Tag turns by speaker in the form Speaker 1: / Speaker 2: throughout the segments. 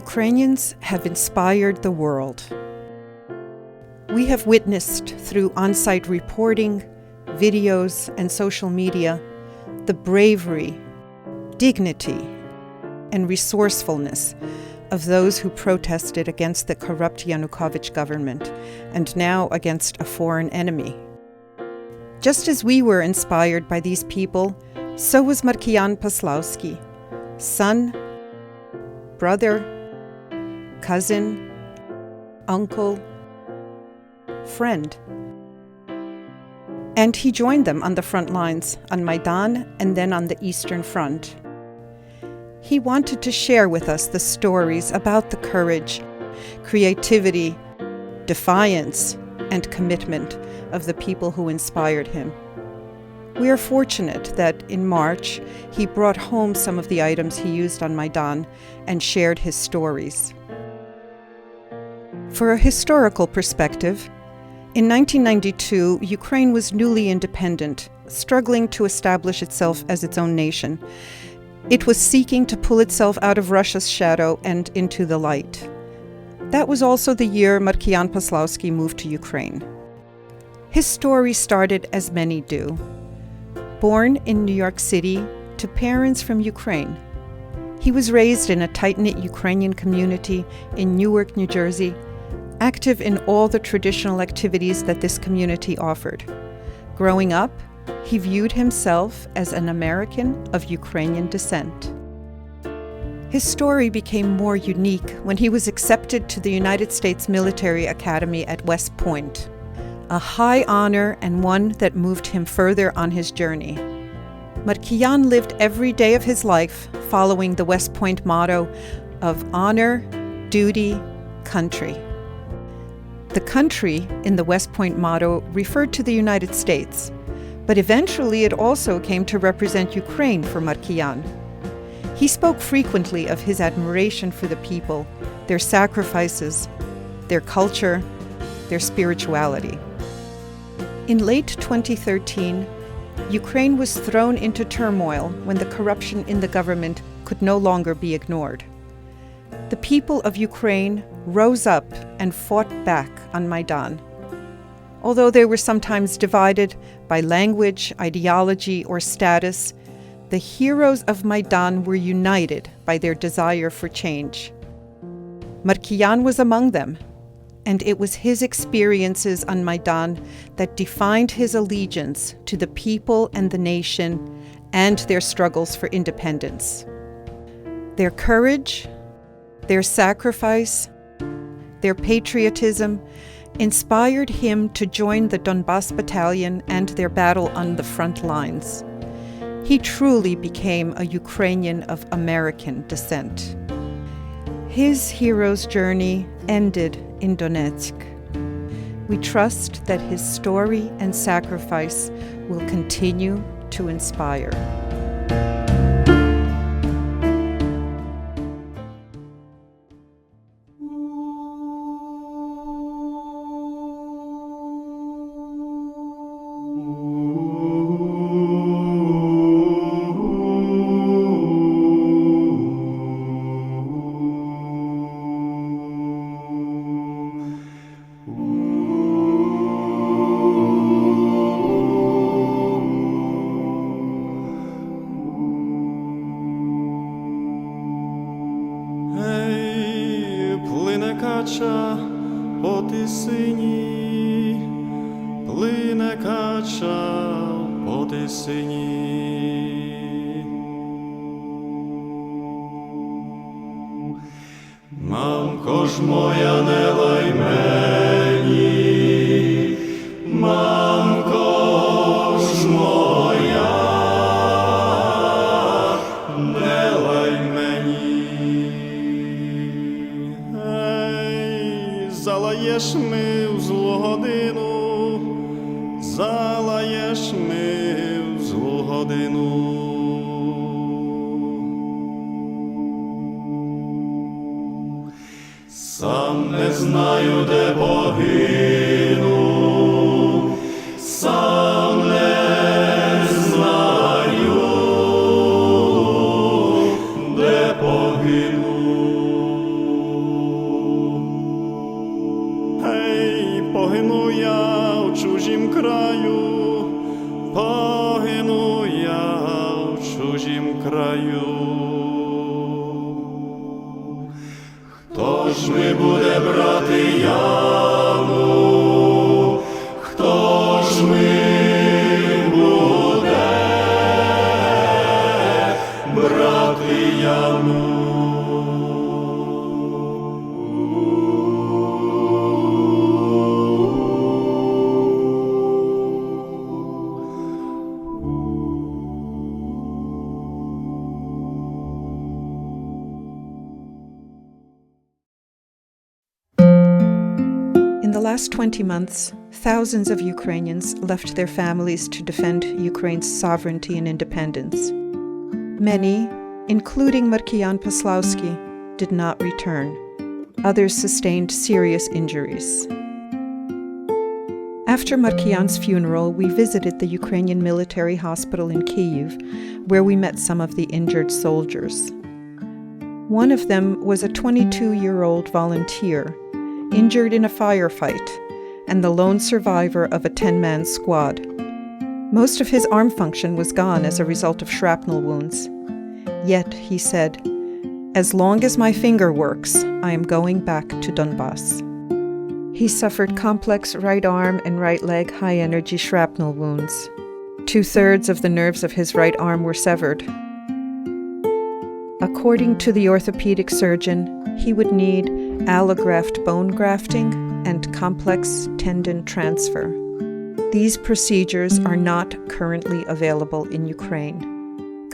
Speaker 1: Ukrainians have inspired the world. We have witnessed through on-site reporting, videos, and social media the bravery, dignity, and resourcefulness of those who protested against the corrupt Yanukovych government and now against a foreign enemy. Just as we were inspired by these people, so was Markian Paslawski, son, brother, cousin, uncle, friend. And he joined them on the front lines, on Maidan and then on the Eastern Front. He wanted to share with us the stories about the courage, creativity, defiance, and commitment of the people who inspired him. We are fortunate that in March, he brought home some of the items he used on Maidan and shared his stories. For a historical perspective, in 1992, Ukraine was newly independent, struggling to establish itself as its own nation. It was seeking to pull itself out of Russia's shadow and into the light. That was also the year Markian Paslawski moved to Ukraine. His story started as many do. Born in New York City to parents from Ukraine, he was raised in a tight-knit Ukrainian community in Newark, New Jersey, active in all the traditional activities that this community offered. Growing up, he viewed himself as an American of Ukrainian descent. His story became more unique when he was accepted to the United States Military Academy at West Point, a high honor and one that moved him further on his journey. Markian lived every day of his life following the West Point motto of honor, duty, country. The country in the West Point motto referred to the United States, but eventually it also came to represent Ukraine for Markian. He spoke frequently of his admiration for the people, their sacrifices, their culture, their spirituality. In late 2013, Ukraine was thrown into turmoil when the corruption in the government could no longer be ignored. The people of Ukraine rose up and fought back on Maidan. Although they were sometimes divided by language, ideology, or status, the heroes of Maidan were united by their desire for change. Markian was among them, and it was his experiences on Maidan that defined his allegiance to the people and the nation and their struggles for independence. Their courage, their sacrifice, their patriotism inspired him to join the Donbas Battalion and their battle on the front lines. He truly became a Ukrainian of American descent. His hero's journey ended in Donetsk. We trust that his story and sacrifice will continue to inspire.
Speaker 2: Кача по Тисині, плине кача по Тисині. Мамко ж моя, не лай мені, мамко ж моя, не лай мені. Залаєш ми в злу годину, залаєш ми в злу годину. Сам не знаю, де погину, сам не знаю, де погину. Божім краю. Хто ж ми буде брати яву? Хто ж ми буде брати яву?
Speaker 1: In the last 20 months, thousands of Ukrainians left their families to defend Ukraine's sovereignty and independence. Many, including Markian Paslowski, did not return. Others sustained serious injuries. After Markian's funeral, we visited the Ukrainian military hospital in Kyiv, where we met some of the injured soldiers. One of them was a 22-year-old volunteer, injured in a firefight, and the lone survivor of a 10-man squad. Most of his arm function was gone as a result of shrapnel wounds. Yet, he said, "As long as my finger works, I am going back to Donbass." He suffered complex right arm and right leg high-energy shrapnel wounds. 2/3 of the nerves of his right arm were severed. According to the orthopedic surgeon, he would need allograft bone grafting and complex tendon transfer. These procedures are not currently available in Ukraine.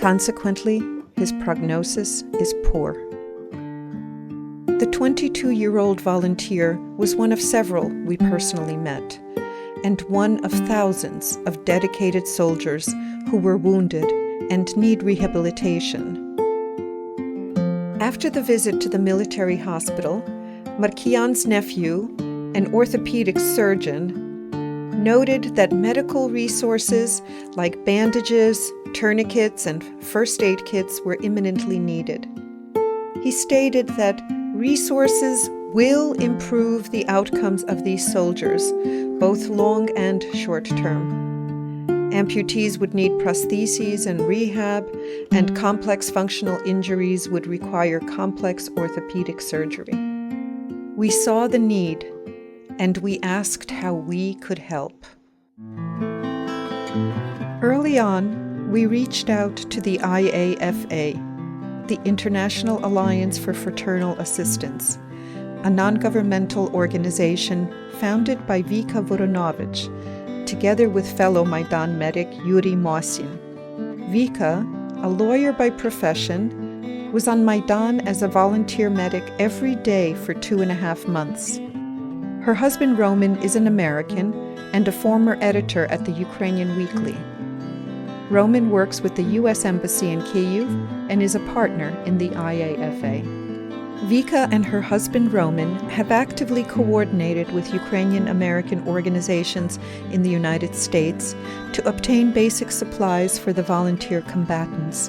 Speaker 1: Consequently, his prognosis is poor. The 22-year-old volunteer was one of several we personally met, and one of thousands of dedicated soldiers who were wounded and need rehabilitation. After the visit to the military hospital, Markian's nephew, an orthopedic surgeon, noted that medical resources like bandages, tourniquets, and first aid kits were imminently needed. He stated that resources will improve the outcomes of these soldiers, both long and short term. Amputees would need prostheses and rehab, and complex functional injuries would require complex orthopedic surgery. We saw the need, and we asked how we could help. Early on, we reached out to the IAFA, the International Alliance for Fraternal Assistance, a non-governmental organization founded by Vika Voronovich, together with fellow Maidan medic Yuri Mosin. Vika, a lawyer by profession, was on Maidan as a volunteer medic every day for 2.5 months. Her husband Roman is an American and a former editor at the Ukrainian Weekly. Roman works with the U.S. Embassy in Kyiv and is a partner in the IAFA. Vika and her husband Roman have actively coordinated with Ukrainian-American organizations in the United States to obtain basic supplies for the volunteer combatants,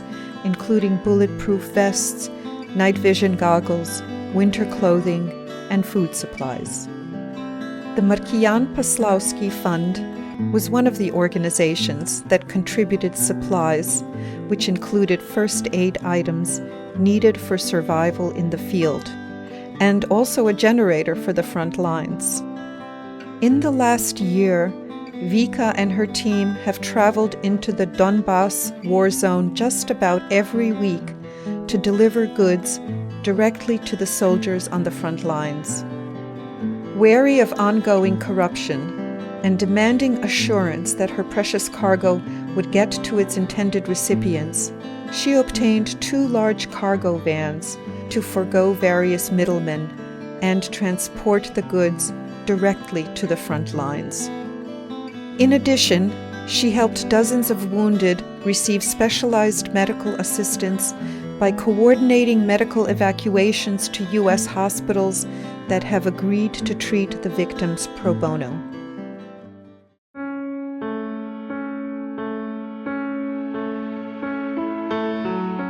Speaker 1: including bulletproof vests, night vision goggles, winter clothing, and food supplies. The Markian Paslowski Fund was one of the organizations that contributed supplies, which included first aid items needed for survival in the field, and also a generator for the front lines. In the last year, Vika and her team have traveled into the Donbass war zone just about every week to deliver goods directly to the soldiers on the front lines. Wary of ongoing corruption and demanding assurance that her precious cargo would get to its intended recipients, she obtained 2 large cargo vans to forego various middlemen and transport the goods directly to the front lines. In addition, she helped dozens of wounded receive specialized medical assistance by coordinating medical evacuations to U.S. hospitals that have agreed to treat the victims pro bono.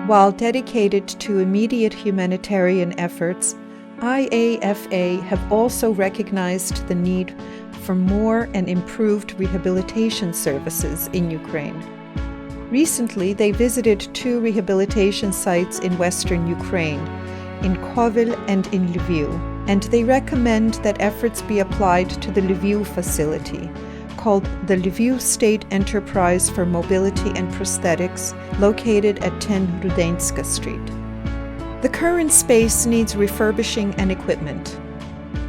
Speaker 1: While dedicated to immediate humanitarian efforts, IAFA have also recognized the need for more and improved rehabilitation services in Ukraine. Recently, they visited 2 rehabilitation sites in western Ukraine, in Kovel and in Lviv, and they recommend that efforts be applied to the Lviv facility, called the Lviv State Enterprise for Mobility and Prosthetics, located at 10 Rudenska Street. The current space needs refurbishing and equipment.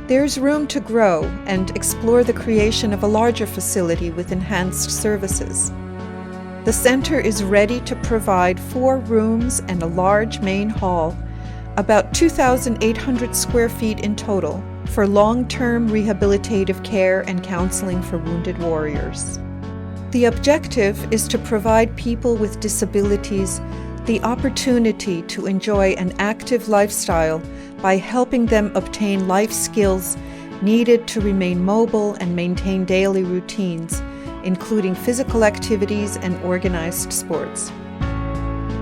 Speaker 1: There's room to grow and explore the creation of a larger facility with enhanced services. The center is ready to provide 4 rooms and a large main hall, about 2,800 square feet in total, for long-term rehabilitative care and counseling for wounded warriors. The objective is to provide people with disabilities the opportunity to enjoy an active lifestyle by helping them obtain life skills needed to remain mobile and maintain daily routines, including physical activities and organized sports.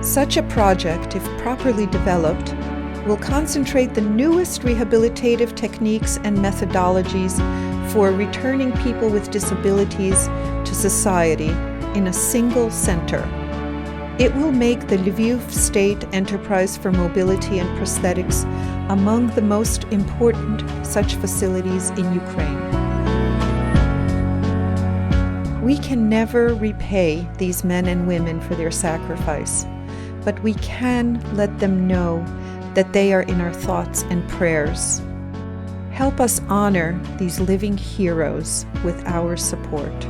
Speaker 1: Such a project, if properly developed, will concentrate the newest rehabilitative techniques and methodologies for returning people with disabilities to society in a single center. It will make the Lviv State Enterprise for Mobility and Prosthetics among the most important such facilities in Ukraine. We can never repay these men and women for their sacrifice, but we can let them know that they are in our thoughts and prayers. Help us honor these living heroes with our support.